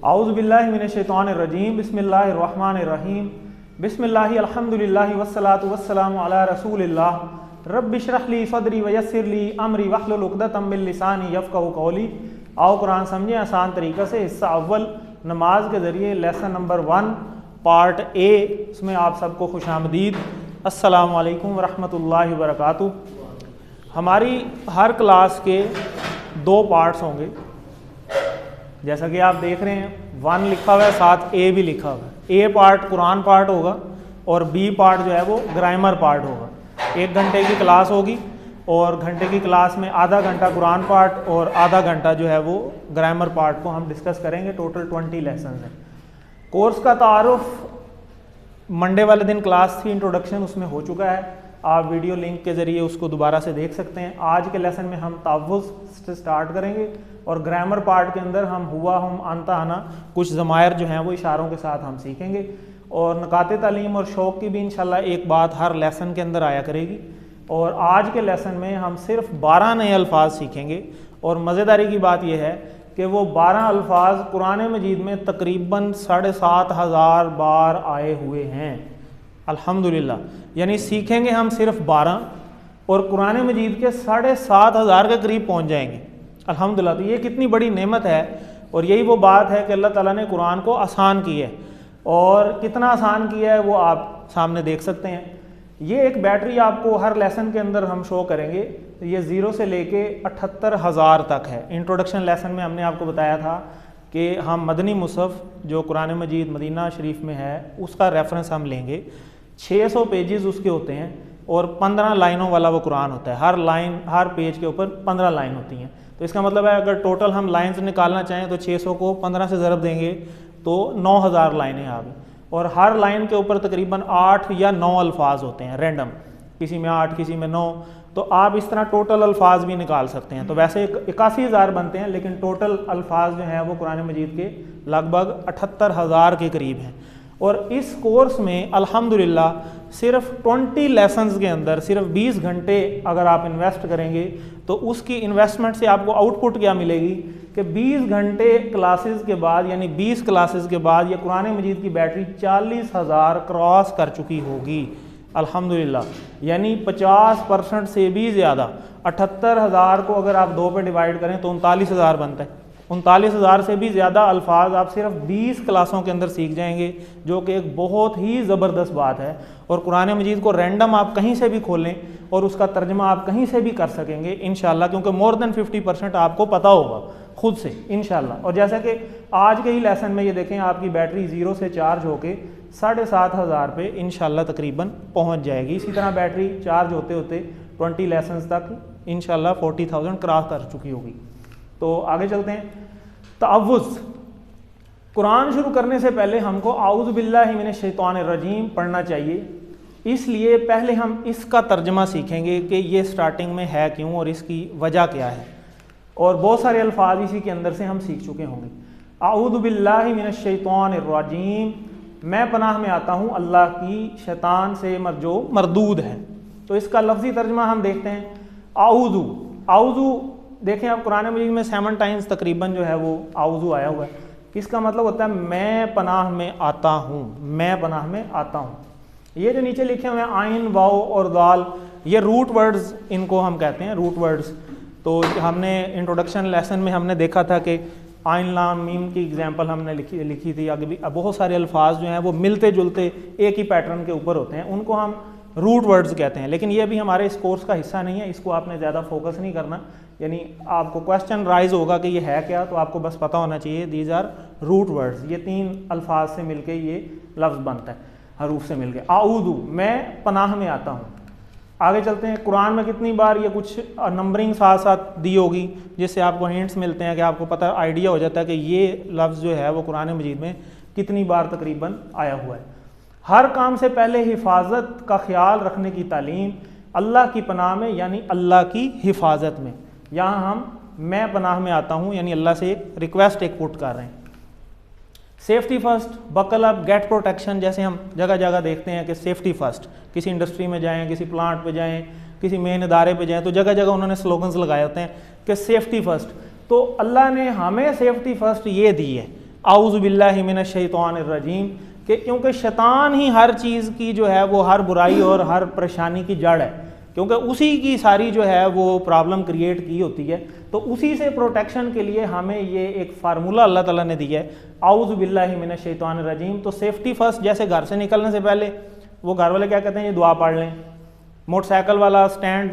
औज़ुबिल्लाहि मिनश्शैतानिर्रजीम बिस्मिल्लाहिर्रहमानिर्रहीम बिस्मिल्लाहि अल्हम्दुलिल्लाहि वस्सलातु वस्सलामु अला रसूलिल्लाह रब्बि इश्रह ली सदरी वयस्सिर ली अमरी वहलुल उक़दतम मिन लिसानी यफ़क़हू क़ौली। आओ कुरान समझें आसान तरीक़े से। हिस्सा अव्वल नमाज के ज़रिए लेसन नंबर 1 पार्ट ए, उसमें आप सबको खुशामदीद। अस्सलामु अलैकुम वरहमतुल्लाहि वबरकातुहू। हमारी हर क्लास के 2 पार्ट्स होंगे, जैसा कि आप देख रहे हैं 1 लिखा हुआ है, साथ ए भी लिखा हुआ है। ए पार्ट कुरान पार्ट होगा और बी पार्ट जो है वो ग्रामर पार्ट होगा। 1 घंटे की क्लास होगी और घंटे की क्लास में आधा घंटा कुरान पार्ट और आधा घंटा जो है वो ग्रामर पार्ट को हम डिस्कस करेंगे। टोटल 20 लेसन हैं। कोर्स का तारुफ मंडे वाले दिन क्लास थी, इंट्रोडक्शन उसमें हो चुका है। आप वीडियो लिंक के ज़रिए उसको दोबारा से देख सकते हैं। आज के लेसन में हम तअव्वुज़ से स्टार्ट करेंगे और ग्रामर पार्ट के अंदर हम हुआ हम आंता आना कुछ ज़मायर जो हैं वो इशारों के साथ हम सीखेंगे। और नकाते तालीम और शौक़ की भी इंशाल्लाह एक बात हर लेसन के अंदर आया करेगी। और आज के लेसन में हम सिर्फ 12 नए अल्फाज सीखेंगे। और मज़ेदारी की बात यह है कि वो 12 अल्फाज कुरान मजीद में तकरीबन 7,500 बार आए हुए हैं, अल्हम्दुलिल्लाह। यानी सीखेंगे हम सिर्फ 12 और कुरान मजीद के 7,500 के करीब पहुँच जाएंगे, अल्हम्दुलिल्लाह। तो ये कितनी बड़ी नेमत है और यही वो बात है कि अल्लाह ताला ने कुरान को आसान किया है। और कितना आसान किया है वो आप सामने देख सकते हैं। ये एक बैटरी आपको हर लेसन के अंदर हम शो करेंगे। ये 0 से लेके 78,000 तक है। इंट्रोडक्शन लेसन में हमने आपको बताया था कि हम मदनी मुसहफ़ जो कुरान मजीद मदीना शरीफ में है उसका रेफरेंस हम लेंगे। 600 पेजेस उसके होते हैं और 15 लाइनों वाला वो कुरान होता है। हर लाइन हर पेज के ऊपर 15 लाइन होती हैं। तो इसका मतलब है अगर टोटल हम लाइन्स निकालना चाहें तो 600 को 15 से ज़रब देंगे तो 9,000 लाइनें आ गई। और हर लाइन के ऊपर तकरीबन 8 या 9 अल्फाज होते हैं रैंडम, किसी में 8 किसी में 9। तो आप इस तरह टोटल अल्फाज भी निकाल सकते हैं। तो वैसे 81,000 बनते हैं, लेकिन टोटल अल्फाज जो हैं वो कुरान मजीद के लगभग 78,000 के करीब हैं। और इस कोर्स में अल्हम्दुलिल्लाह सिर्फ 20 लेसन्स के अंदर सिर्फ 20 घंटे अगर आप इन्वेस्ट करेंगे तो उसकी इन्वेस्टमेंट से आपको आउटपुट क्या मिलेगी कि 20 घंटे क्लासेस के बाद यानी 20 क्लासेस के बाद ये कुरान मजीद की बैटरी 40,000 क्रॉस कर चुकी होगी, अल्हम्दुलिल्लाह। यानी 50% से भी ज़्यादा। 78,000 को अगर आप 2 पे डिवाइड करें तो 39,000 बनता है। 39,000 से भी ज़्यादा अल्फाज आप सिर्फ 20 क्लासों के अंदर सीख जाएंगे, जो कि एक बहुत ही ज़बरदस्त बात है। और कुरान मजीद को रैंडम आप कहीं से भी खोलें और उसका तर्जमा आप कहीं से भी कर सकेंगे इंशाल्लाह, क्योंकि मोर देन 50% आपको पता होगा खुद से इंशाल्लाह। और जैसा कि आज के ही लेसन में ये देखें आपकी बैटरी 0 से चार्ज होके 7,500 पे इंशाल्लाह तकरीबन पहुँच जाएगी। इसी तरह बैटरी चार्ज होते होते 20 लेसन्स तक इंशाल्लाह 40,000 क्रॉस कर चुकी होगी। तो आगे चलते हैं। तअव्वुज़। कुरान शुरू करने से पहले हमको औज़ु बिल्लाहि मिनश्शैतानिर्रजीम पढ़ना चाहिए। इसलिए पहले हम इसका तर्जमा सीखेंगे कि ये स्टार्टिंग में है क्यों और इसकी वजह क्या है। और बहुत सारे अल्फाज इसी के अंदर से हम सीख चुके होंगे। औज़ु बिल्लाहि मिनश्शैतानिर्रजीम, मैं पनाह में आता हूँ अल्लाह की शैतान से जो मरदूद है। तो इसका लफ्ज़ी तर्जमा हम देखते हैं। औज़ु, औज़ु देखें आप कुरान मजीद में 7 टाइम्स तकरीबन जो है वो औज़ु आया हुआ है। किसका मतलब होता है मैं पनाह में आता हूँ, मैं पनाह में आता हूँ। ये जो नीचे लिखे हुए हैं आइन वाओ और दाल, ये रूट वर्ड्स इनको हम कहते हैं, रूट वर्ड्स। तो हमने इंट्रोडक्शन लेसन में हमने देखा था कि आइन लाम मीम की एग्जांपल हमने लिखी थी। आगे भी बहुत सारे अल्फाज जो हैं वो मिलते जुलते एक ही पैटर्न के ऊपर होते हैं, उनको हम रूट वर्ड्स कहते हैं। लेकिन ये भी हमारे इस कोर्स का हिस्सा नहीं है, इसको आपने ज़्यादा फोकस नहीं करना। यानी आपको क्वेश्चन राइज होगा कि ये है क्या, तो आपको बस पता होना चाहिए दीज आर रूट वर्ड्स। ये 3 अल्फाज से मिलके ये लफ्ज़ बनता है, हरूफ से मिलके। आऊदू, मैं पनाह में आता हूँ। आगे चलते हैं। कुरान में कितनी बार ये कुछ नंबरिंग साथ साथ दी होगी, जिससे आपको हिंट्स मिलते हैं कि आपको पता आइडिया हो जाता है कि ये लफ्ज़ जो है वो कुरान मजीद में कितनी बार तकरीबन आया हुआ है। हर काम से पहले हिफाजत का ख्याल रखने की तालीम अल्लाह की पनाह में यानी अल्लाह की हिफाजत में। यहाँ हम मैं पनाह में आता हूँ यानी अल्लाह से एक रिक्वेस्ट एक पुट कर रहे हैं। Safety first, buckle up, get protection, जैसे हम जगह जगह देखते हैं कि सेफ्टी फर्स्ट, किसी इंडस्ट्री में जाएं, किसी प्लांट पे जाएं, किसी मेन इदारे पे जाएं, तो जगह जगह उन्होंने स्लोगन्स लगाए होते हैं कि सेफ्टी फर्स्ट। तो अल्लाह ने हमें सेफ्टी फर्स्ट ये दी है आऊज़ु बिल्लाहि मिनश शैतानिर रजीम, कि क्योंकि शैतान ही हर चीज़ की जो है वो हर बुराई और हर परेशानी की जड़ है, क्योंकि उसी की सारी जो है वो प्रॉब्लम क्रिएट की होती है। तो उसी से प्रोटेक्शन के लिए हमें ये एक फार्मूला अल्लाह ताला ने दिया है, आऊज़ु बिल्लाहि मिनश शैतानिर रजीम। तो सेफ्टी फर्स्ट, जैसे घर से निकलने से पहले वो घर वाले क्या कहते हैं, ये दुआ पढ़ लें। मोटरसाइकिल वाला स्टैंड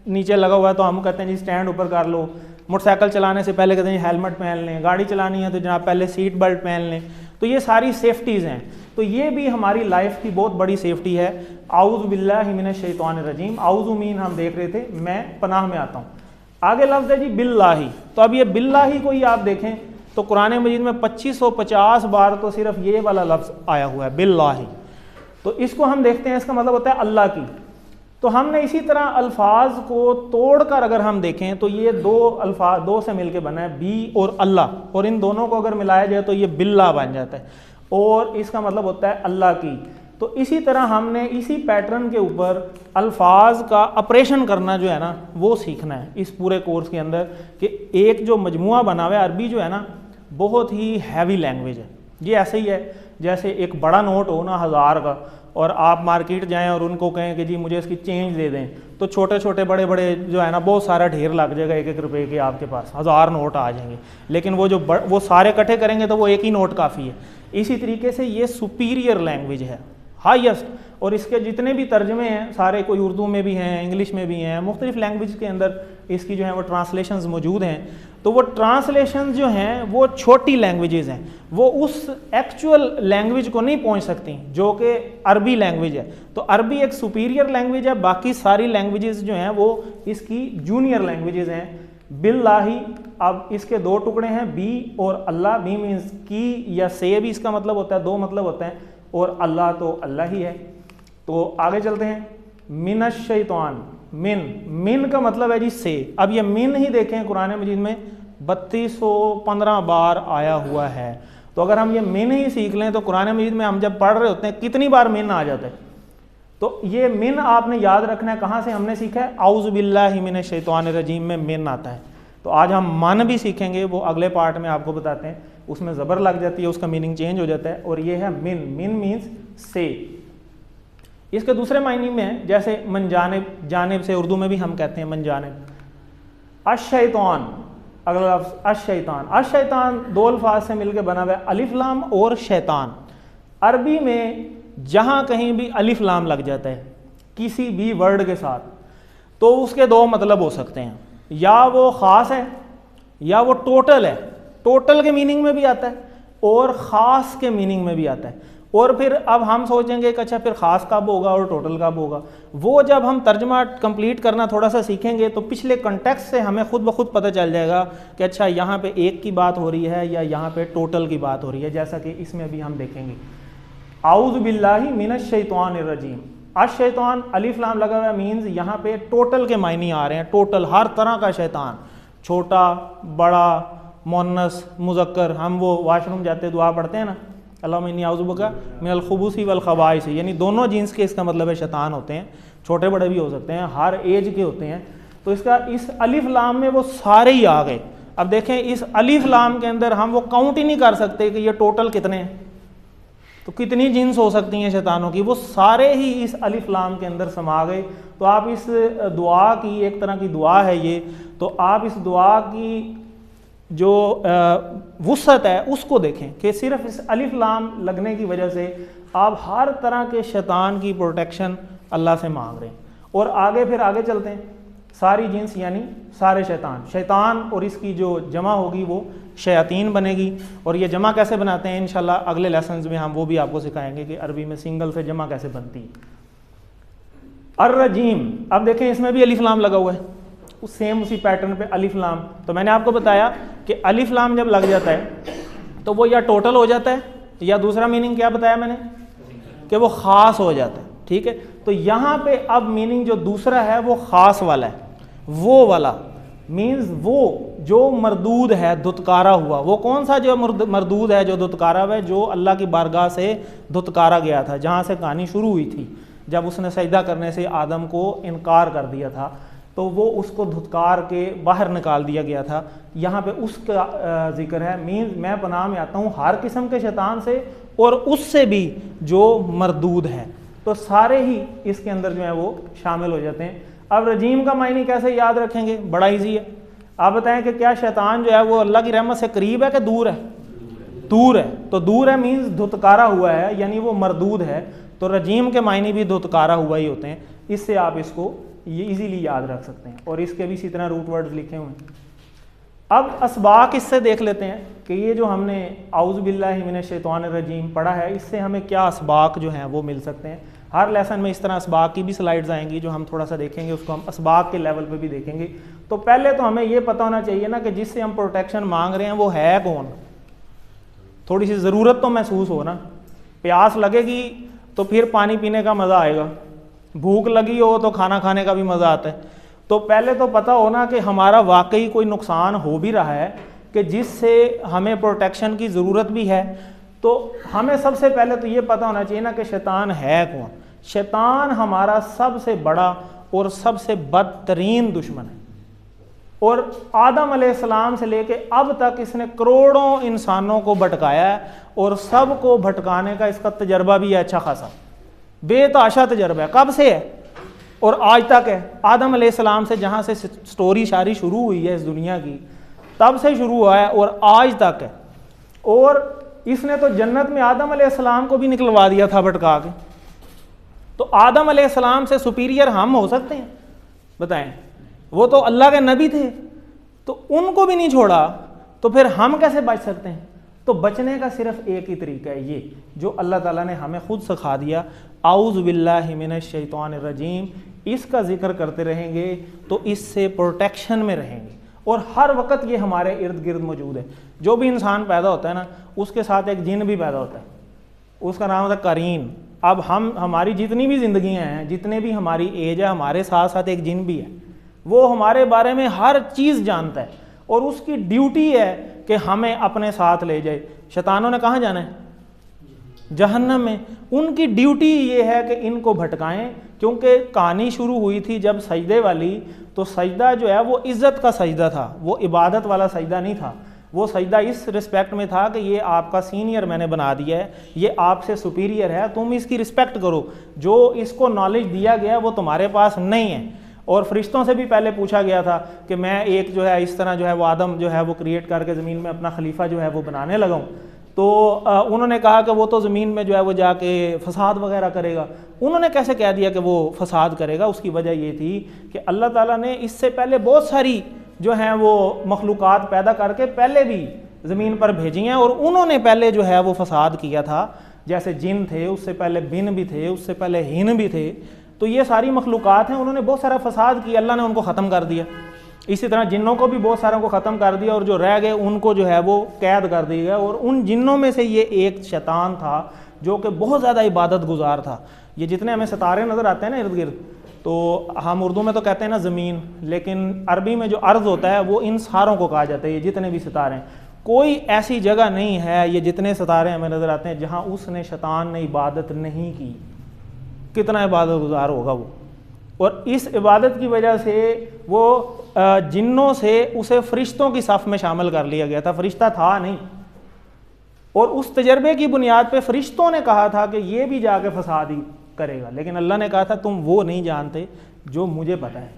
नीचे लगा हुआ है तो हम कहते हैं जी स्टैंड ऊपर कर लो। मोटरसाइकिल चलाने से पहले कहते हैं हेलमेट पहन लें। गाड़ी चलानी है तो जनाब पहले सीट बेल्ट पहन लें। तो ये सारी सेफ्टीज़ हैं, तो ये भी हमारी लाइफ की बहुत बड़ी सेफ्टी है। आऊज़ु बिल्लाहि मिनश शैतानिर रजीम, आऊज़ु मीन हम देख रहे थे, मैं पनाह में आता हूँ। आगे लफ्ज़ है जी बिल्लाही। तो अब ये बिल्लाही को ही आप देखें तो कुरान मजीद में 2550 बार तो सिर्फ ये वाला लफ्ज़ आया हुआ है बिल्लाही। तो इसको हम देखते हैं, इसका मतलब होता है अल्लाह की। तो हमने इसी तरह अल्फाज को तोड़कर अगर हम देखें तो ये दो अल्फाज दो से मिलके बना है, बी और अल्लाह, और इन दोनों को अगर मिलाया जाए तो ये बिल्ला बन जाता है और इसका मतलब होता है अल्लाह की। तो इसी तरह हमने इसी पैटर्न के ऊपर अल्फाज का ऑपरेशन करना जो है ना वो सीखना है इस पूरे कोर्स के अंदर, कि एक जो मजमुआ बना हुआ है अरबी जो है ना बहुत ही हैवी लैंग्वेज है। ये ऐसे ही है जैसे एक बड़ा नोट हो ना 1000 का, और आप मार्केट जाएं और उनको कहें कि जी मुझे इसकी चेंज दे दें, तो छोटे छोटे बड़े बड़े जो है ना बहुत सारा ढेर लग जाएगा, 1-1 रुपए के आपके पास 1000 नोट आ जाएंगे। लेकिन वो सारे इकट्ठे करेंगे तो वो एक ही नोट काफ़ी है। इसी तरीके से ये सुपीरियर लैंग्वेज है, हाईएस्ट, और इसके जितने भी तर्जमे हैं सारे, कोई उर्दू में भी हैं, इंग्लिश में भी हैं, मुख्तलिफ लैंग्वेज के अंदर इसकी जो है वो ट्रांसलेशंस मौजूद हैं। तो वो ट्रांसलेशंस जो हैं वो छोटी लैंग्वेजेस हैं, वो उस एक्चुअल लैंग्वेज को नहीं पहुंच सकती जो कि अरबी लैंग्वेज है। तो अरबी एक सुपीरियर लैंग्वेज है, बाकी सारी लैंग्वेजेस जो हैं वो इसकी जूनियर लैंग्वेजेस हैं। बिल्लाही, अब इसके दो टुकड़े हैं, बी और अल्लाह। बी मीन्स की या से भी इसका मतलब होता है, दो मतलब होता है, और अल्लाह तो अल्लाह ही है। तो आगे चलते हैं, मिनश शैतान, मिन का मतलब है जी से। अब ये मिन ही देखें कुरान मजीद में 3215 बार आया हुआ है। तो अगर हम ये मिन ही सीख लें तो कुरान मजीद में हम जब पढ़ रहे होते हैं कितनी बार मिन आ जाता है। तो ये मिन आपने याद रखना है, कहाँ से हमने सीखा है, आऊज़ु बिल्लाहि मिनश शैतानिर रजीम में मिन आता है। तो आज हम मन भी सीखेंगे, वो अगले पार्ट में आपको बताते हैं, उसमें ज़बर लग जाती है, उसका मीनिंग चेंज हो जाता है। और ये है मिन, मिन मीन्स से। इसके दूसरे मायने में है, जैसे मन जानिब, जानिब से उर्दू में भी हम कहते हैं मन जानिब। अश-शैतान, अगला लफ्ज़ अश-शैतान। अश-शैतान दो अल्फाज से मिलकर बना हुआ है, अलिफ लाम और शैतान। अरबी में जहाँ कहीं भी अलिफ लाम लग जाता है किसी भी वर्ड के साथ तो उसके दो मतलब हो सकते हैं, या वो ख़ास है या वो टोटल है। टोटल के मीनिंग में भी आता है और ख़ास के मीनिंग में भी आता है। और फिर अब हम सोचेंगे कि अच्छा फिर ख़ास कब होगा और टोटल कब होगा। वो जब हम तर्जमा कंप्लीट करना थोड़ा सा सीखेंगे तो पिछले कॉन्टेक्स्ट से हमें खुद ब खुद पता चल जाएगा कि अच्छा यहाँ पे एक की बात हो रही है या यहाँ पे टोटल की बात हो रही है, जैसा कि इसमें भी हम देखेंगे। आऊज़ु बिल्लाहि मिनश शैतानिर रजीम। अश-शैतान अलिफ लाम लगा हुआ मीन्स यहाँ पे टोटल के मायने आ रहे हैं, टोटल हर तरह का शैतान, छोटा बड़ा, मुन्नस मुज़क्कर। हम वो वॉशरूम जाते दुआ पढ़ते हैं ना, अल्लाहुम्मा इन्नी अऊज़ु बिका मिनल खुबूसी वल खबाइस, यानी दोनों जीन्स के इसका मतलब है शैतान होते हैं, छोटे बड़े भी हो सकते हैं, हर एज के होते हैं। तो इसका इस अलिफ लाम में वो सारे ही आ गए। अब देखें इस अलिफ लाम के अंदर हम वो काउंट ही नहीं कर सकते कि ये टोटल कितने हैं, तो कितनी जिन्स हो सकती हैं शैतानों की, वो सारे ही इस अलिफ लाम के अंदर समा गए। तो आप इस दुआ की, एक तरह की दुआ है ये, तो आप इस दुआ की जो वुसअत है उसको देखें कि सिर्फ इस अलिफ लाम लगने की वजह से आप हर तरह के शैतान की प्रोटेक्शन अल्लाह से मांग रहे हैं। और आगे फिर आगे चलते हैं, सारी जिन्स यानी सारे शैतान, शैतान और इसकी जो जमा होगी वो शयातीन बनेगी। और ये जमा कैसे बनाते हैं इंशाल्लाह अगले लेसन्स में हम वो भी आपको सिखाएंगे कि अरबी में सिंगल से जमा कैसे बनती है। अर्रजीम, अब देखें इसमें भी अलिफ लाम लगा हुआ है, उस सेम उसी पैटर्न पे अलिफ लाम। तो मैंने आपको बताया कि अलिफ लाम जब लग जाता है तो वो या टोटल हो जाता है या दूसरा मीनिंग क्या बताया मैंने कि वो ख़ास हो जाता है। ठीक है, तो यहाँ पे अब मीनिंग जो दूसरा है वो ख़ास वाला है। वो वाला मीन्स वो जो मरदूद है, धुतकारा हुआ। वो कौन सा जो मरदूद है, जो धुतकारा हुआ है, जो अल्लाह की बारगाह से धुतकारा गया था, जहाँ से कहानी शुरू हुई थी जब उसने सजदा करने से आदम को इनकार कर दिया था। तो वो उसको धुतकार के बाहर निकाल दिया गया था। यहाँ पे उसका जिक्र है, मीन्स मैं पनाह में आता हूँ हर किस्म के शैतान से और उससे भी जो मरदूद है, तो सारे ही इसके अंदर जो है वो शामिल हो जाते हैं। अब रजीम का मायने कैसे याद रखेंगे, बड़ा ईजी है। आप बताएं कि क्या शैतान जो है वो अल्लाह की रहमत से करीब है कि दूर है? दूर है। तो दूर है मीन्स धुतकारा हुआ है, यानी वो मरदूद है। तो रजीम के मायने भी धुतकारा हुआ ही होते हैं। इससे आप इसको ये इजीली याद रख सकते हैं, और इसके भी इसी तरह रूट वर्ड्स लिखे हुए हैं। अब असबाक इससे देख लेते हैं कि ये जो हमने औज़ु बिल्लाहि मिनश शैतानिर रजीम पढ़ा है, इससे हमें क्या असबाक जो हैं वो मिल सकते हैं। हर लेसन में इस तरह असबाक की भी स्लाइड्स आएंगी जो हम थोड़ा सा देखेंगे, उसको हम असबाक के लेवल पे भी देखेंगे। तो पहले तो हमें ये पता होना चाहिए ना कि जिससे हम प्रोटेक्शन मांग रहे हैं वो है कौन। थोड़ी सी ज़रूरत तो महसूस हो ना, प्यास लगेगी तो फिर पानी पीने का मज़ा आएगा, भूख लगी हो तो खाना खाने का भी मज़ा आता है। तो पहले तो पता हो ना कि हमारा वाकई कोई नुकसान हो भी रहा है कि जिससे हमें प्रोटेक्शन की ज़रूरत भी है। तो हमें सबसे पहले तो ये पता होना चाहिए ना कि शैतान है कौन। शैतान हमारा सबसे बड़ा और सबसे बदतरीन दुश्मन है, और आदम अलैहिस्सलाम से लेके अब तक इसने करोड़ों इंसानों को भटकाया है, और सब को भटकाने का इसका तजर्बा भी है अच्छा खासा, बेतहाशा तजर्बा है। कब से है और आज तक है। आदम अलैहिस्सलाम से जहाँ से स्टोरी शारी शुरू हुई है इस दुनिया की, तब से शुरू हुआ है और आज तक है। और इसने तो जन्नत में आदम अलैहिस्सलाम को भी निकलवा दिया था भटका के। तो आदम अलैहिस्सलाम से सुपीरियर हम हो सकते हैं? बताएं, वो तो अल्लाह के नबी थे, तो उनको भी नहीं छोड़ा, तो फिर हम कैसे बच सकते हैं? तो बचने का सिर्फ एक ही तरीका है, ये जो अल्लाह ताला ने हमें खुद सिखा दिया, औज़ु बिल्लाहि मिनश शैतानिर रजीम। इसका जिक्र करते रहेंगे तो इससे प्रोटेक्शन में रहेंगे, और हर वक्त ये हमारे इर्द गिर्द मौजूद है। जो भी इंसान पैदा होता है ना, उसके साथ एक जिन भी पैदा होता है, उसका नाम होता है करीन। अब हमारी जितनी भी ज़िंदगियाँ हैं, जितने भी हमारी एज है, हमारे साथ साथ एक जिन भी है, वो हमारे बारे में हर चीज़ जानता है, और उसकी ड्यूटी है कि हमें अपने साथ ले जाए। शैतानों ने कहाँ जाना है? जहन्नम में। उनकी ड्यूटी ये है कि इनको भटकाएं, क्योंकि कहानी शुरू हुई थी जब सजदे वाली, तो सजदा जो है वो इज़्ज़त का सजदा था, वो इबादत वाला सजदा नहीं था। वो सजदा इस रिस्पेक्ट में था कि ये आपका सीनियर मैंने बना दिया है, ये आपसे सुपीरियर है, तुम इसकी रिस्पेक्ट करो। जो इसको नॉलेज दिया गया वो तुम्हारे पास नहीं है। और फरिश्तों से भी पहले पूछा गया था कि मैं एक जो है इस तरह जो है वो आदम जो है वो क्रिएट करके ज़मीन में अपना खलीफा जो है वो बनाने लगा हूँ। तो उन्होंने कहा कि वो तो ज़मीन में जो है वो जाके फसाद वगैरह करेगा। उन्होंने कैसे कह दिया कि वो फसाद करेगा? उसकी वजह ये थी कि अल्लाह ताला ने इससे पहले बहुत सारी जो हैं वो मखलूक़ात पैदा करके पहले भी ज़मीन पर भेजी हैं, और उन्होंने पहले जो है वो फसाद किया था। जैसे जिन थे, उससे पहले बिन भी थे, उससे पहले हिन भी थे। तो ये सारी मखलूक़ात हैं, उन्होंने बहुत सारा फसाद किया, अल्लाह ने उनको ख़त्म कर दिया। इसी तरह जिन्नों को भी बहुत सारों को ख़त्म कर दिया, और जो रह गए उनको जो है वो कैद कर दिया गया। और उन जिन्नों में से ये एक शैतान था जो कि बहुत ज़्यादा इबादत गुजार था। ये जितने हमें सितारे नज़र आते हैं ना इर्द गिर्द, तो हम उर्दू में तो कहते हैं ना ज़मीन, लेकिन अरबी में जो अर्ज़ होता है वो इन सारों को कहा जाता है। ये जितने भी सितारे हैं, कोई ऐसी जगह नहीं है, ये जितने सितारे हमें नज़र आते हैं, जहाँ उसने शैतान ने इबादत नहीं की। कितना इबादत गुजार होगा वो। और इस इबादत की वजह से वो जिन्नों से उसे फरिश्तों की सफ़ में शामिल कर लिया गया था। फरिश्ता था नहीं, और उस तजर्बे की बुनियाद पे फरिश्तों ने कहा था कि ये भी जाके फसाद ही करेगा, लेकिन अल्लाह ने कहा था तुम वो नहीं जानते जो मुझे पता है।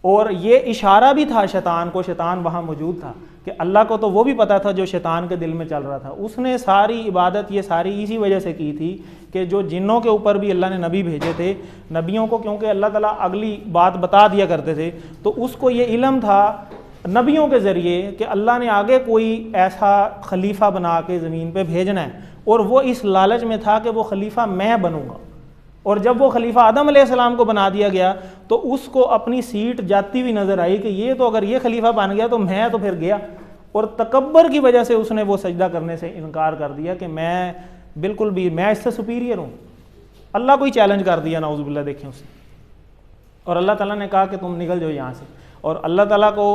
और ये इशारा भी था शैतान को, शैतान वहाँ मौजूद था, कि अल्लाह को तो वो भी पता था जो शैतान के दिल में चल रहा था। उसने सारी इबादत ये सारी इसी वजह से की थी कि जो जिन्नों के ऊपर भी अल्लाह ने नबी भेजे थे, नबियों को क्योंकि अल्लाह ताला अगली बात बता दिया करते थे, तो उसको ये इल्म था नबियों के ज़रिए कि अल्लाह ने आगे कोई ऐसा खलीफा बना के ज़मीन पे भेजना है, और वो इस लालच में था कि वो खलीफा मैं बनूँगा। और जब वो खलीफा आदम अलैहिस्सलाम को बना दिया गया, तो उसको अपनी सीट जाती हुई नज़र आई कि ये तो अगर ये खलीफा बन गया तो मैं तो फिर गया। और तकब्बर की वजह से उसने वो सजदा करने से इनकार कर दिया कि मैं बिल्कुल भी, मैं इससे सुपीरियर हूँ। अल्लाह को ही चैलेंज कर दिया, नाउज़ुबिल्लाह। देखें उसने, और अल्लाह ताला ने कहा कि तुम निकल जाओ यहाँ से। और अल्लाह ताला को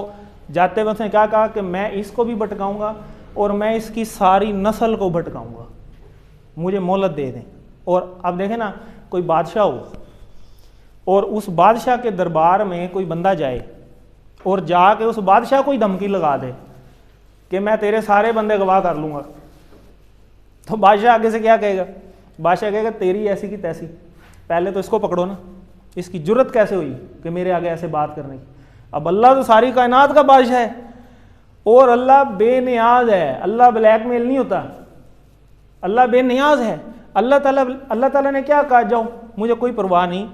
जाते वक्त ने क्या कहा कि मैं इसको भी भटकाऊँगा और मैं इसकी सारी नस्ल को भटकाऊँगा, मुझे मोहलत दे दें। और अब देखें ना, कोई बादशाह हो, और उस बादशाह के दरबार में कोई बंदा जाए और जाके उस बादशाह को ही धमकी लगा दे कि मैं तेरे सारे बंदे गवाह कर लूँगा, तो बादशाह आगे से क्या कहेगा? बादशाह कहेगा तेरी ऐसी की तैसी, पहले तो इसको पकड़ो ना, इसकी जुर्रत कैसे हुई कि मेरे आगे ऐसे बात करने की। अब अल्लाह तो सारी कायनात का बादशाह है और अल्लाह बेनियाज है, अल्लाह ब्लैकमेल नहीं होता, अल्लाह बेनियाज है। अल्लाह ताला ने क्या कहा? जाओ, मुझे कोई परवाह नहीं,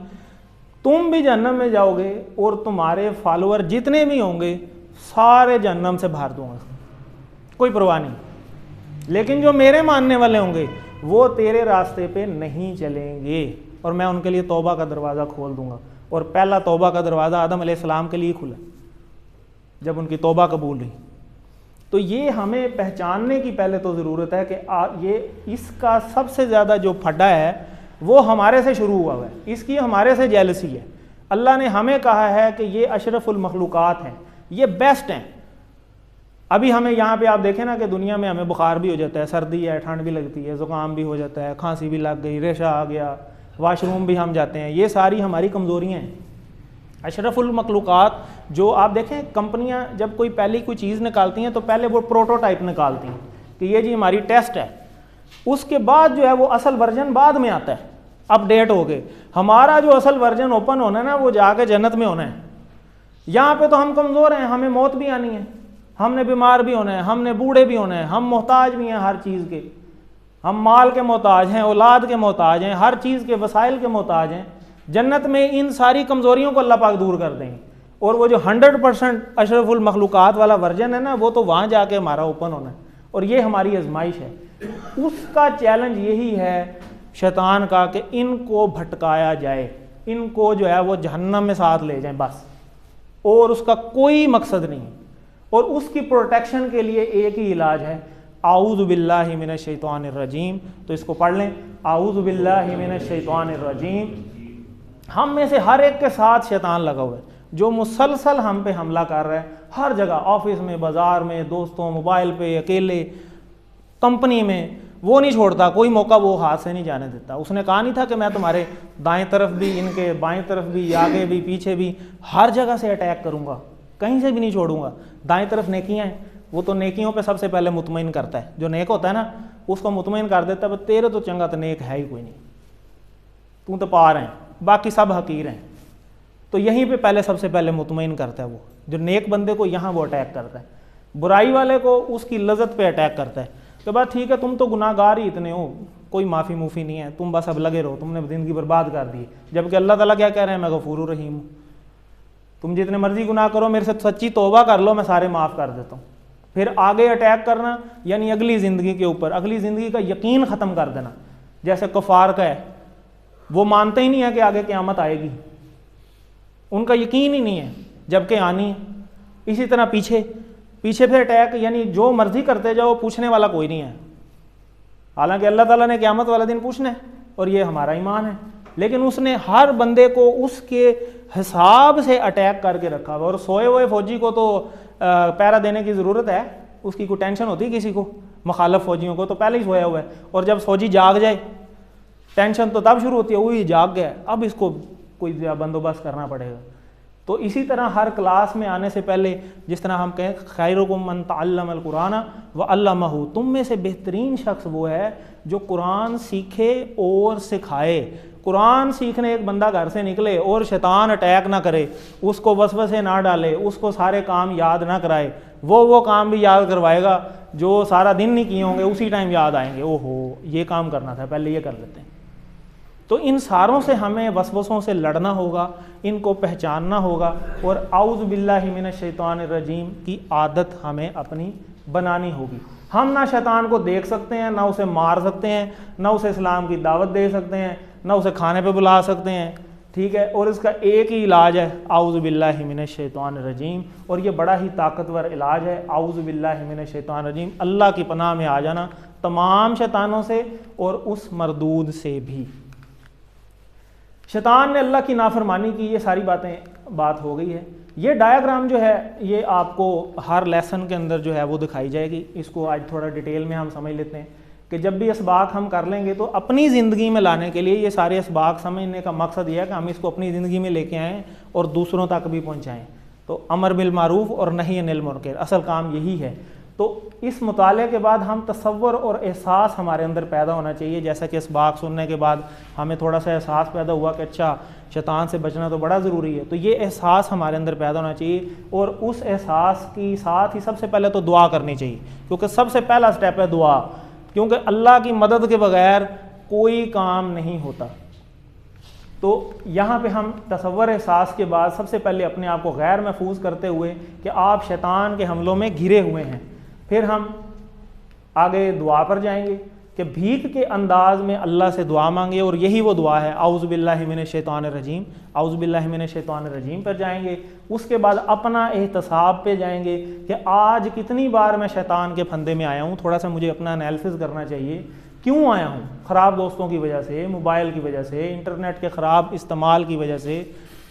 तुम भी जहन्नम में जाओगे और तुम्हारे फॉलोअर जितने भी होंगे सारे जहन्नम से बाहर दूंगा, कोई परवाह नहीं। लेकिन जो मेरे मानने वाले होंगे वो तेरे रास्ते पे नहीं चलेंगे और मैं उनके लिए तौबा का दरवाज़ा खोल दूंगा। और पहला तौबा का दरवाज़ा आदम अलैहिस्सलाम के लिए खुला जब उनकी तौबा कबूल हुई। तो ये हमें पहचानने की पहले तो ज़रूरत है कि ये इसका सबसे ज़्यादा जो फड्डा है वो हमारे से शुरू हुआ है, इसकी हमारे से जेलसी है। अल्लाह ने हमें कहा है कि ये अशरफुल मखलूक़ात हैं, ये बेस्ट हैं। अभी हमें यहाँ पे आप देखें ना कि दुनिया में हमें बुखार भी हो जाता है, सर्दी है, ठंड भी लगती है, ज़ुकाम भी हो जाता है, खांसी भी लग गई, रेशा आ गया, वाशरूम भी हम जाते हैं, ये सारी हमारी कमज़ोरियाँ हैं। अशरफुल मखलूक़ात जो आप देखें, कंपनियां जब कोई पहली कोई चीज़ निकालती हैं तो पहले वो प्रोटोटाइप निकालती हैं कि ये जी हमारी टेस्ट है, उसके बाद जो है वो असल वर्जन बाद में आता है, अपडेट हो गए। हमारा जो असल वर्जन ओपन होना है ना वो जाके जन्नत में होना है। यहाँ पे तो हम कमज़ोर हैं, हमें मौत भी आनी है, हमने बीमार भी होना है, हमने बूढ़े भी होना है, हम मोहताज भी हैं हर चीज़ के, हम माल के मोहताज हैं, औलाद के मोहताज हैं, हर चीज़ के वसाइल के मोहताज हैं। जन्नत में इन सारी कमज़ोरियों को अल्लाह पाक दूर कर देंगे और वो जो 100% अशरफुल मखलूक़ात वाला वर्जन है ना वो तो वहाँ जाके हमारा ओपन होना है और ये हमारी आजमाइश है। उसका चैलेंज यही है शैतान का कि इनको भटकाया जाए, इनको जो है वो जहन्नम में साथ ले जाएं बस, और उसका कोई मकसद नहीं। और उसकी प्रोटेक्शन के लिए एक ही इलाज है, आऊज़ु बिल्लाहि मिनश शैतानिर रजीम। तो इसको पढ़ लें, आऊज़ु बिल्लाहि मिनश शैतानिर रजीम। हम में से हर एक के साथ शैतान लगा हुआ है जो मुसलसल हम पे हमला कर रहा है, हर जगह, ऑफिस में, बाज़ार में, दोस्तों, मोबाइल पे, अकेले, कंपनी में, वो नहीं छोड़ता, कोई मौका वो हाथ से नहीं जाने देता। उसने कहा नहीं था कि मैं तुम्हारे दाएं तरफ भी, इनके बाएं तरफ भी, आगे भी, पीछे भी, हर जगह से अटैक करूँगा, कहीं से भी नहीं छोड़ूंगा। दाएं तरफ नेकियां हैं, वो तो नेकियों पे सबसे पहले मुतमईन करता है, जो नेक होता है ना उसको मुतमईन कर देता है, तेरे तो चंगा तो नेक है ही कोई नहीं, तू तो पार है, बाकी सब हकीर हैं। तो यहीं पे पहले सबसे पहले मुतमईन करता है वो, जो नेक बंदे को यहाँ वो अटैक करता है, बुराई वाले को उसकी लज़्ज़त पे अटैक करता है कि बात ठीक है तुम तो गुनाहगार ही इतने हो, कोई माफ़ी मूफ़ी नहीं है, तुम बस अब लगे रहो, तुमने ज़िंदगी बर्बाद कर दी। जबकि अल्लाह ताला क्या कह रहे हैं, मैं गफूर रहीम हूँ, तुम जितने मर्जी गुनाह करो, मेरे से सच्ची तौबा कर लो, मैं सारे माफ़ कर देता हूँ। फिर आगे अटैक करना यानी अगली ज़िंदगी के ऊपर, अगली ज़िंदगी का यकीन ख़त्म कर देना। जैसे कफ़ार का है, वो मानते ही नहीं है कि आगे क़यामत आएगी, उनका यकीन ही नहीं है, जबकि आनी है। इसी तरह पीछे फिर अटैक, यानी जो मर्जी करते जाओ, पूछने वाला कोई नहीं है। हालांकि अल्लाह ताला ने क़यामत वाला दिन पूछना है और ये हमारा ईमान है, लेकिन उसने हर बंदे को उसके हिसाब से अटैक करके रखा हुआ। और सोए हुए फौजी को तो पैरा देने की ज़रूरत है, उसकी कोई टेंशन होती है किसी को? मुखालफ फौजियों को तो पहले ही सोया हुआ है, और जब फौजी जाग जाए टेंशन तो तब शुरू होती है, वही जाग गया, अब इसको कोई बंदोबस्त करना पड़ेगा। तो इसी तरह हर क्लास में आने से पहले, जिस तरह हम कहें खैरुकुम मन तअल्लमल कुरान व अल्लमहु, तुम में से बेहतरीन शख्स वो है जो कुरान सीखे और सिखाए। कुरान सीखने एक बंदा घर से निकले और शैतान अटैक ना करे, उसको वसवसे ना डाले, उसको सारे काम याद ना कराए, वो काम भी याद करवाएगा जो सारा दिन नहीं किए होंगे, उसी टाइम याद आएंगे, ओहो ये काम करना था, पहले ये कर लेते हैं। तो इन सारों से हमें वसवसों से लड़ना होगा, इनको पहचानना होगा, और आऊज़ु बिल्लाहि मिनश शैतानिर रजीम की आदत हमें अपनी बनानी होगी। हम ना शैतान को देख सकते हैं, ना उसे मार सकते हैं, ना उसे इस्लाम की दावत दे सकते हैं, ना उसे खाने पे बुला सकते हैं, ठीक है। और इसका एक ही इलाज है, आऊज़ु बिल्लाहि मिनश शैतानिर रजीम, और ये बड़ा ही ताकतवर इलाज है, आऊज़ु बिल्लाहि मिनश शैतानिर रजीम। अल्लाह की पनाह में आ जाना तमाम शैतानों से और उस मरदूद से भी। शैतान ने अल्लाह की नाफरमानी की, ये सारी बात हो गई है। ये डायग्राम जो है ये आपको हर लेसन के अंदर जो है वो दिखाई जाएगी, इसको आज थोड़ा डिटेल में हम समझ लेते हैं। कि जब भी इसबाक हम कर लेंगे तो अपनी ज़िंदगी में लाने के लिए ये सारे इसबाक समझने का मकसद ये है कि हम इसको अपनी ज़िंदगी में लेके आएँ और दूसरों तक भी पहुँचाएँ। तो अमर बिल मारूफ और नही अनिल मुनकर, असल काम यही है। तो इस मुताले के बाद हम तसव्वुर और एहसास हमारे अंदर पैदा होना चाहिए, जैसा कि इसबाक सुनने के बाद हमें थोड़ा सा एहसास पैदा हुआ कि अच्छा शैतान से बचना तो बड़ा ज़रूरी है। तो ये एहसास हमारे अंदर पैदा होना चाहिए और उस एहसास की साथ ही सबसे पहले तो दुआ करनी चाहिए, क्योंकि सबसे पहला स्टेप है दुआ, क्योंकि अल्लाह की मदद के बगैर कोई काम नहीं होता। तो यहाँ पे हम तसव्वुर एहसास के बाद सबसे पहले अपने आप को गैर महफूज करते हुए कि आप शैतान के हमलों में घिरे हुए हैं, फिर हम आगे दुआ पर जाएंगे कि भीख के अंदाज में अल्लाह से दुआ मांगे, और यही वो दुआ है औज़ु बिल्लाहि मिनश शैतानिर रजीम, औज़ु बिल्लाहि मिनश शैतानिर रजीम पर जाएंगे। उसके बाद अपना एहतसाब पे जाएंगे कि आज कितनी बार मैं शैतान के फंदे में आया हूँ, थोड़ा सा मुझे अपना एनालिसिस करना चाहिए, क्यों आया हूँ, ख़राब दोस्तों की वजह से, मोबाइल की वजह से, इंटरनेट के ख़राब इस्तेमाल की वजह से,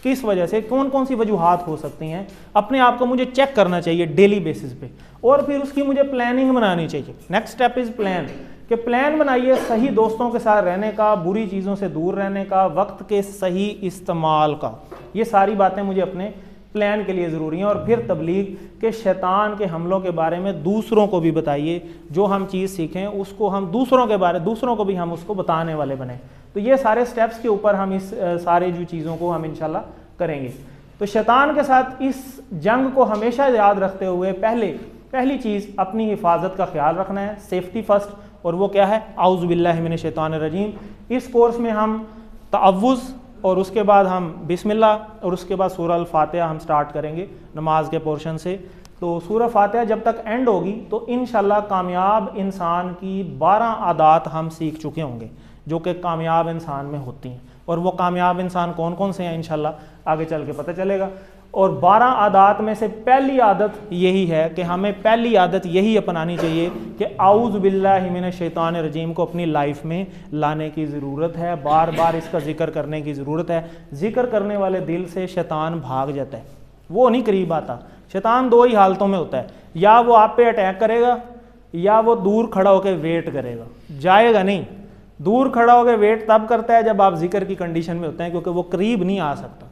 किस वजह से, कौन कौन सी वजूहात हो सकती हैं, अपने आप को मुझे चेक करना चाहिए डेली बेसिस पे, और फिर उसकी मुझे प्लानिंग बनानी चाहिए। नेक्स्ट स्टेप इज़ प्लान, कि प्लान बनाइए सही दोस्तों के साथ रहने का, बुरी चीज़ों से दूर रहने का, वक्त के सही इस्तेमाल का, ये सारी बातें मुझे अपने प्लान के लिए ज़रूरी हैं। और फिर तबलीग के शैतान के हमलों के बारे में दूसरों को भी बताइए, जो हम चीज़ सीखें उसको हम दूसरों को भी हम उसको बताने वाले बने। तो ये सारे स्टेप्स के ऊपर हम इस सारे जो चीज़ों को हम इंशाल्लाह करेंगे। तो शैतान के साथ इस जंग को हमेशा याद रखते हुए पहली चीज़ अपनी हिफाजत का ख्याल रखना है, सेफ्टी फर्स्ट, और वो क्या है औज़ु बिल्लाहि मिनश शैतानिर रजीम। इस कोर्स में हम तअव्वुज़ और उसके बाद हम बिस्मिल्लाह और उसके बाद सूरह अल-फातिहा हम स्टार्ट करेंगे नमाज के पोर्शन से। तो सूरह फातिहा जब तक एंड होगी तो इंशाल्लाह कामयाब इंसान की 12 आदात हम सीख चुके होंगे जो कि कामयाब इंसान में होती हैं, और वो कामयाब इंसान कौन कौन से हैं इंशाल्लाह आगे चल के पता चलेगा। और 12 आदात में से पहली आदत यही है कि हमें पहली आदत यही अपनानी चाहिए कि औज़ु बिल्लाहि मिनश शैतानिर रजीम को अपनी लाइफ में लाने की ज़रूरत है, बार बार इसका जिक्र करने की ज़रूरत है। जिक्र करने वाले दिल से शैतान भाग जाता है, वो नहीं करीब आता। शैतान दो ही हालतों में होता है, या वो आप पे अटैक करेगा या वो दूर खड़ा होकर वेट करेगा, जाएगा नहीं। दूर खड़ा होकर वेट तब करता है जब आप जिक्र की कंडीशन में होते हैं, क्योंकि वो करीब नहीं आ सकता,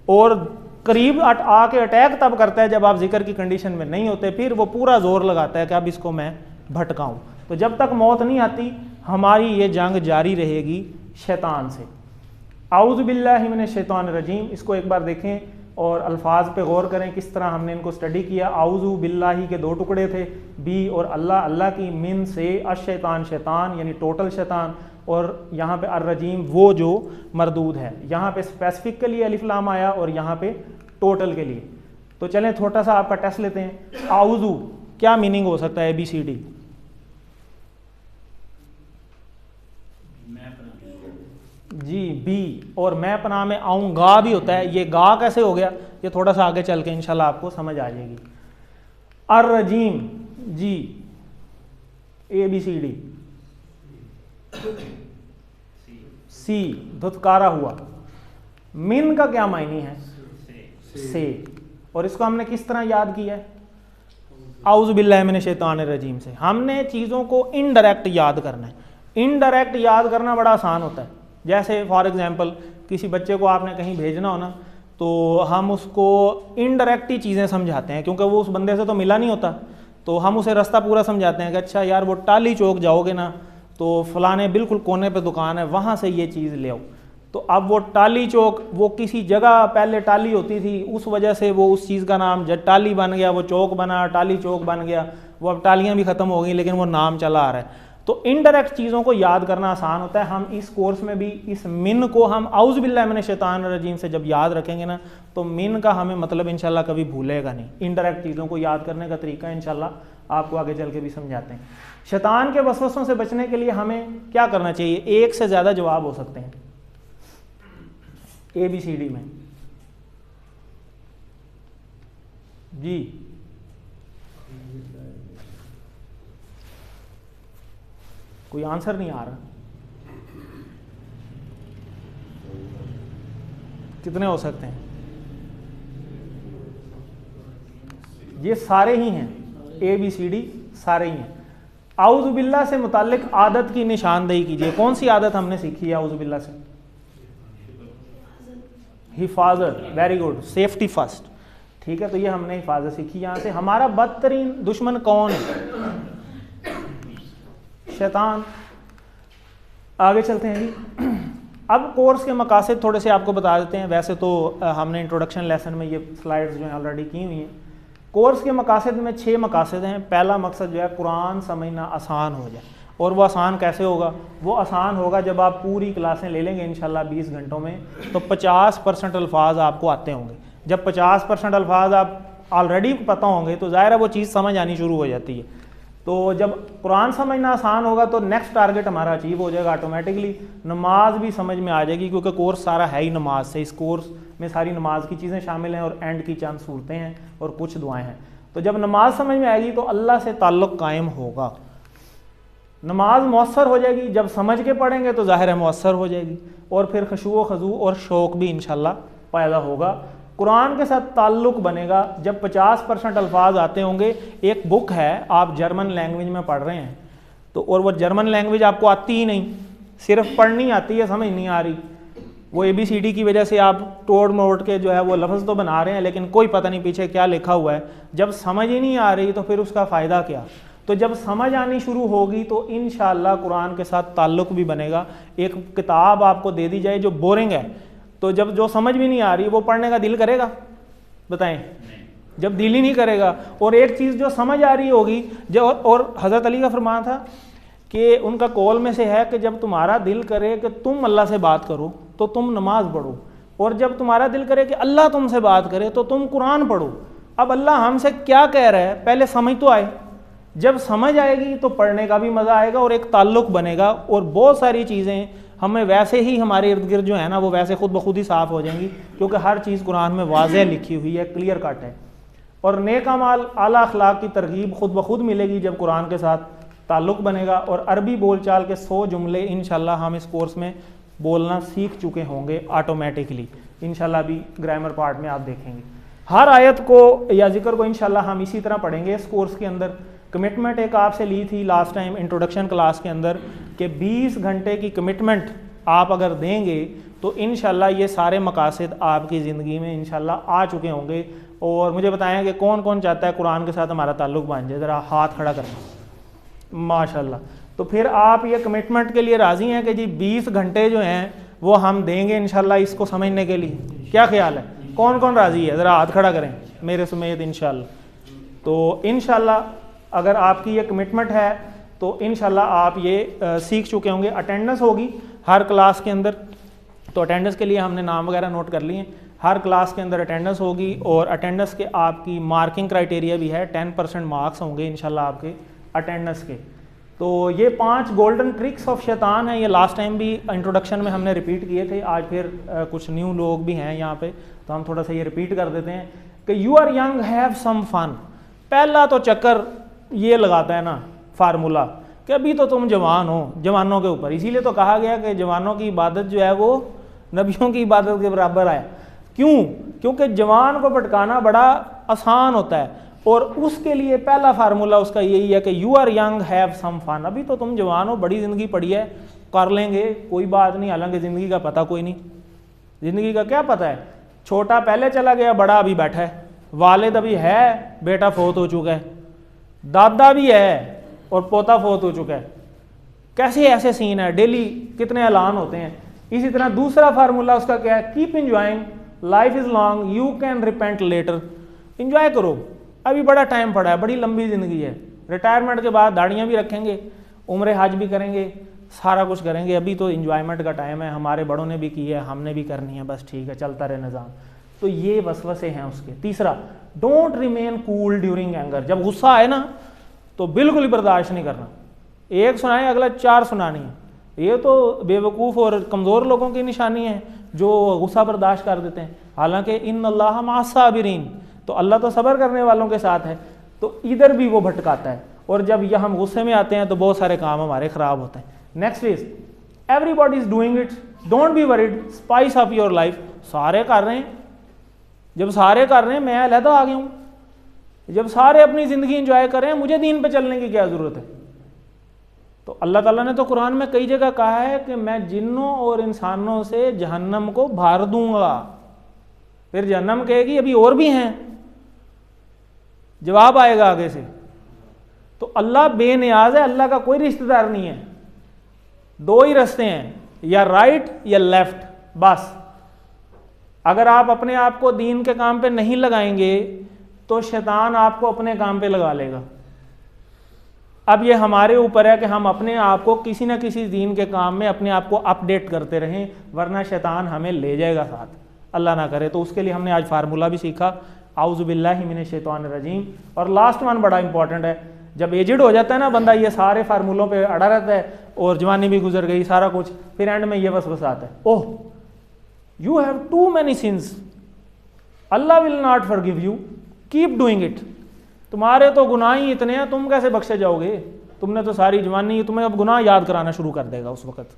और करीब आके अटैक तब करता है जब आप जिक्र की कंडीशन में नहीं होते, फिर वो पूरा जोर लगाता है कि अब इसको मैं भटकाऊं। तो जब तक मौत नहीं आती हमारी ये जंग जारी रहेगी शैतान से। औज़ु बिल्लाहि मिनश शैतानिर रजीम, इसको एक बार देखें और अल्फाज पे गौर करें किस तरह हमने इनको स्टडी किया। औज़ु बिल्लाहि के 2 टुकड़े थे, बी और अल्लाह, अल्लाह की, मिन से, अश-शैतान शैतान यानी टोटल शैतान, और यहाँ पे अर्रजीम वो जो मरदूद है। यहाँ पे स्पेसिफिक के लिए अलिफ लाम आया और यहाँ पे टोटल के लिए। तो चलें छोटा सा आपका टेस्ट लेते हैं। औज़ु क्या मीनिंग हो सकता है, ABCD? जी बी, और मैं पनाह में आऊँगा भी होता है। ये गा कैसे हो गया, ये थोड़ा सा आगे चल के इंशाल्लाह आपको समझ आ जाएगी। अर्रजीम जी ABCD, सी धुतकारा हुआ। मिन का क्या मायने है, से, और इसको हमने किस तरह याद किया है, औज़ु बिल्लाहि मिनश शैतानिर रजीम से। हमने चीज़ों को इनडायरेक्ट याद करना है। इनडायरेक्ट याद करना बड़ा आसान होता है। जैसे फॉर एग्जांपल किसी बच्चे को आपने कहीं भेजना हो ना, तो हम उसको इनडायरेक्ट ही चीज़ें समझाते हैं, क्योंकि वो उस बंदे से तो मिला नहीं होता। तो हम उसे रास्ता पूरा समझाते हैं कि अच्छा यार वो टाली चौक जाओगे ना, तो फलाने बिल्कुल कोने पे दुकान है, वहाँ से ये चीज़ ले आओ। तो अब वो टाली चौक, वो किसी जगह पहले टाली होती थी, उस वजह से वो उस चीज़ का नाम जब टाली बन गया, वो चौक बना, टाली चौक बन गया। वो अब टालियाँ भी ख़त्म हो गई लेकिन वो नाम चला आ रहा है। तो इनडायरेक्ट चीज़ों को याद करना आसान होता है। हम इस कोर्स में भी इस मिन को हम औज़ु बिल्लाहि मिनश शैतानिर रजीम से जब याद रखेंगे ना, तो मिन का हमें मतलब इंशाल्लाह कभी भूलेगा नहीं। इनडायरेक्ट चीज़ों को याद करने का तरीका इंशाल्लाह आपको आगे चल के भी समझाते हैं। शैतान के वसवसों से बचने के लिए हमें क्या करना चाहिए, एक से ज़्यादा जवाब हो सकते हैं ABCD में। जी कोई आंसर नहीं आ रहा, कितने हो सकते हैं? ये सारे ही हैं, ABCD सारे ही हैं। आऊज़ु बिल्लाह से मुताल्लिक आदत की निशानदेही कीजिए। कौन सी आदत हमने सीखी है आऊज़ु बिल्लाह से? हिफाजत, वेरी गुड, सेफ्टी फर्स्ट। ठीक है, तो ये हमने हिफाजत सीखी यहाँ से। हमारा बदतरीन दुश्मन कौन है? शैतान। आगे चलते हैं जी। अब कोर्स के मकासद थोड़े से आपको बता देते हैं। वैसे तो हमने इंट्रोडक्शन लेसन में ये स्लाइड्स जो हैं ऑलरेडी की हुई हैं। कोर्स के मकासद में 6 मकासद हैं। पहला मकसद जो है कुरान समझना आसान हो जाए। और वो आसान कैसे होगा? वो आसान होगा जब आप पूरी क्लासें ले लेंगे इंशाल्लाह 20 घंटों में, तो 50% अल्फाज आपको आते होंगे। जब 50% अल्फाज आप ऑलरेडी पता होंगे तो ज़ाहिर है वो चीज़ समझ आनी शुरू हो जाती है। तो जब कुरान समझना आसान होगा तो नेक्स्ट टारगेट हमारा अचीव हो जाएगा ऑटोमेटिकली। नमाज भी समझ में आ जाएगी क्योंकि कोर्स सारा है ही नमाज से। इस कोर्स में सारी नमाज की चीज़ें शामिल हैं और एंड की चंद सूरतें हैं और कुछ दुआएं हैं। तो जब नमाज समझ में आएगी तो अल्लाह से ताल्लुक़ कायम होगा, नमाज मौसर हो जाएगी। जब समझ के पढ़ेंगे तो ज़ाहिर है मौसर हो जाएगी और फिर खुशू खजू और शौक़ भी इंशाल्लाह पैदा होगा। कुरान के साथ ताल्लुक़ बनेगा जब 50% अल्फाज आते होंगे। एक बुक है, आप जर्मन लैंग्वेज में पढ़ रहे हैं तो, और वो जर्मन लैंग्वेज आपको आती ही नहीं, सिर्फ पढ़नी आती है, समझ नहीं आ रही। वो ABCD की वजह से आप तोड़ मोड़ के जो है वो लफ्ज़ तो बना रहे हैं लेकिन कोई पता नहीं पीछे क्या लिखा हुआ है। जब समझ ही नहीं आ रही तो फिर उसका फ़ायदा क्या? तो जब समझ आनी शुरू होगी तो इंशाअल्लाह कुरान के साथ ताल्लुक़ भी बनेगा। एक किताब आपको दे दी जाए जो बोरिंग है, तो जब जो समझ भी नहीं आ रही वो पढ़ने का दिल करेगा? बताएं, जब दिल ही नहीं करेगा। और एक चीज़ जो समझ आ रही होगी, जो और हज़रत अली का फरमान था कि उनका कौल में से है कि जब तुम्हारा दिल करे कि तुम अल्लाह से बात करो तो तुम नमाज पढ़ो, और जब तुम्हारा दिल करे कि अल्लाह तुमसे बात करे तो तुम कुरान पढ़ो। अब अल्लाह हमसे क्या कह रहा है, पहले समझ तो आए। जब समझ आएगी तो पढ़ने का भी मज़ा आएगा और एक ताल्लुक़ बनेगा और बहुत सारी चीज़ें हमें वैसे ही हमारे इर्द गिर्द जो है ना वो वैसे खुद ब खुद ही साफ़ हो जाएंगी, क्योंकि हर चीज़ कुरान में वाज़ह लिखी हुई है, क्लियर कट है। और नेक अमाल आला अखलाक की तरगीब खुद ब खुद मिलेगी जब कुरान के साथ ताल्लुक़ बनेगा। और अरबी बोलचाल के 100 जुमले इंशाल्लाह हम इस कोर्स में बोलना सीख चुके होंगे ऑटोमेटिकली। इंशाल्लाह भी ग्रामर पार्ट में आप देखेंगे हर आयत को या जिक्र को इंशाल्लाह हम इसी तरह पढ़ेंगे इस कोर्स के अंदर। कमिटमेंट एक आपसे ली थी लास्ट टाइम इंट्रोडक्शन क्लास के अंदर कि 20 घंटे की कमिटमेंट आप अगर देंगे तो इंशाल्लाह ये सारे मकासद आपकी ज़िंदगी में इंशाल्लाह आ चुके होंगे। और मुझे बताएं कि कौन कौन चाहता है कुरान के साथ हमारा ताल्लुक़ बन जाए, ज़रा हाथ खड़ा करना, माशाल्लाह। तो फिर आप ये कमिटमेंट के लिए राज़ी हैं कि जी 20 घंटे जो हैं वो हम देंगे इंशाल्लाह इसको समझने के लिए? क्या ख्याल है, कौन कौन राज़ी है? ज़रा हाथ खड़ा करें मेरे समेत इंशाल्लाह। तो इंशाल्लाह अगर आपकी ये कमिटमेंट है तो इंशाल्लाह आप ये सीख चुके होंगे। अटेंडेंस होगी हर क्लास के अंदर, तो अटेंडेंस के लिए हमने नाम वगैरह नोट कर लिए। हर क्लास के अंदर अटेंडेंस होगी और अटेंडेंस के आपकी मार्किंग क्राइटेरिया भी है, 10% मार्क्स होंगे इंशाल्लाह आपके अटेंडेंस के। तो ये 5 गोल्डन ट्रिक्स ऑफ शैतान है। ये लास्ट टाइम भी इंट्रोडक्शन में हमने रिपीट किए थे, आज फिर कुछ न्यू लोग भी हैं यहाँ पे तो हम थोड़ा सा ये रिपीट कर देते हैं कि you are young, have some fun. पहला तो चक्कर ये लगाता है ना फार्मूला कि अभी तो तुम जवान हो, जवानों के ऊपर। इसीलिए तो कहा गया कि जवानों की इबादत जो है वो नबियों की इबादत के बराबर है। क्यों? क्योंकि जवान को भटकाना बड़ा आसान होता है और उसके लिए पहला फार्मूला उसका यही है कि you are young, have some fun. अभी तो तुम जवान हो, बड़ी ज़िंदगी पड़ी है, कर लेंगे, कोई बात नहीं। हालांकि ज़िंदगी का पता कोई नहीं, ज़िंदगी का क्या पता है। छोटा पहले चला गया, बड़ा अभी बैठा है, वालिद अभी है, बेटा फौत हो चुका है, दादा भी है और पोता फौत हो चुका है। कैसे ऐसे सीन है, डेली कितने ऐलान होते हैं। इसी तरह दूसरा फार्मूला उसका क्या है, keep enjoying, life is long, you can repent later. Enjoy करो, अभी बड़ा टाइम पड़ा है, बड़ी लंबी ज़िंदगी है। रिटायरमेंट के बाद दाढ़ियाँ भी रखेंगे, उम्र हज भी करेंगे, सारा कुछ करेंगे। अभी तो इंजॉयमेंट का टाइम है, हमारे बड़ों ने भी की है, हमने भी करनी है, बस ठीक है, चलता रहे निज़ाम। तो ये वसवसे हैं उसके। तीसरा, don't remain cool during anger. जब गुस्सा आए ना तो बिल्कुल ही बर्दाश्त नहीं करना, एक सुनाए अगला 4 सुनानी है। ये तो बेवकूफ़ और कमज़ोर लोगों की निशानी है जो गुस्सा बर्दाश्त कर देते हैं। हालांकि इन्नल्लाह मअस साबिरीन, तो अल्लाह तो सब्र करने वालों के साथ है। तो इधर भी वो भटकाता है और जब यह हम गुस्से में आते हैं तो बहुत सारे काम हमारे ख़राब होते हैं। Next is everybody is doing it, don't be worried, spice of your life. सारे कर रहे हैं, जब सारे कर रहे हैं मैं अलहदा आ गया हूँ। जब सारे अपनी ज़िंदगी इंजॉय कर रहे हैं, मुझे दीन पे चलने की क्या ज़रूरत है? तो अल्लाह ताला ने तो कुरान में कई जगह कहा है कि मैं जिन्नों और इंसानों से जहन्नम को भार दूंगा। फिर जहन्नम कहेगी अभी और भी हैं, जवाब आएगा आगे से। तो अल्लाह बेनियाज है, अल्लाह का कोई रिश्तेदार नहीं है। दो ही रास्ते हैं, या राइट या लेफ्ट, बस। अगर आप अपने आप को दीन के काम पे नहीं लगाएंगे तो शैतान आपको अपने काम पे लगा लेगा। अब ये हमारे ऊपर है कि हम अपने आप को किसी न किसी दीन के काम में अपने आप को अपडेट करते रहें, वरना शैतान हमें ले जाएगा साथ, अल्लाह ना करे। तो उसके लिए हमने आज फार्मूला भी सीखा, आउज़ु बिल्लाहि मिनश शैतानिर रजीम। और लास्ट वन बड़ा इंपॉर्टेंट है, जब एजिड हो जाता है ना बंदा, ये सारे फार्मूलों पे अड़ा रहता है और जवानी भी गुजर गई सारा कुछ, फिर एंड में ये वसवसा आता है, oh you have too many sins, Allah will not forgive you, keep doing it. तुम्हारे तो गुनाह ही इतने हैं, तुम कैसे बख्शे जाओगे, तुमने तो सारी जवानी, तुम्हें अब गुनाह याद कराना शुरू कर देगा उस वक्त।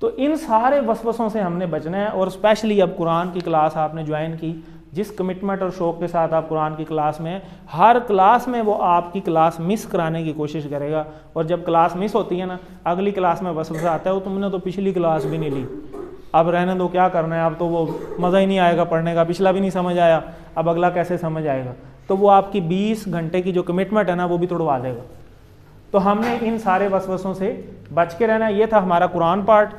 तो इन सारे वसवसों से हमने बचना है। और स्पेशली अब कुरान की क्लास आपने ज्वाइन की, जिस कमिटमेंट और शौक़ के साथ आप कुरान की क्लास में, हर क्लास में वो आपकी क्लास मिस कराने की कोशिश करेगा। और जब क्लास मिस होती है ना, अगली क्लास में वसवसा आता है, वो तुमने तो पिछली क्लास भी नहीं ली, अब रहने दो, क्या करना है, अब तो वो मज़ा ही नहीं आएगा पढ़ने का, पिछला भी नहीं समझ आया, अब अगला कैसे समझ आएगा। तो वो आपकी 20 घंटे की जो कमिटमेंट है ना, वो भी तोड़वा देगा। तो हमने इन सारे वसवसों से बच के रहना है। ये था हमारा कुरान पार्ट।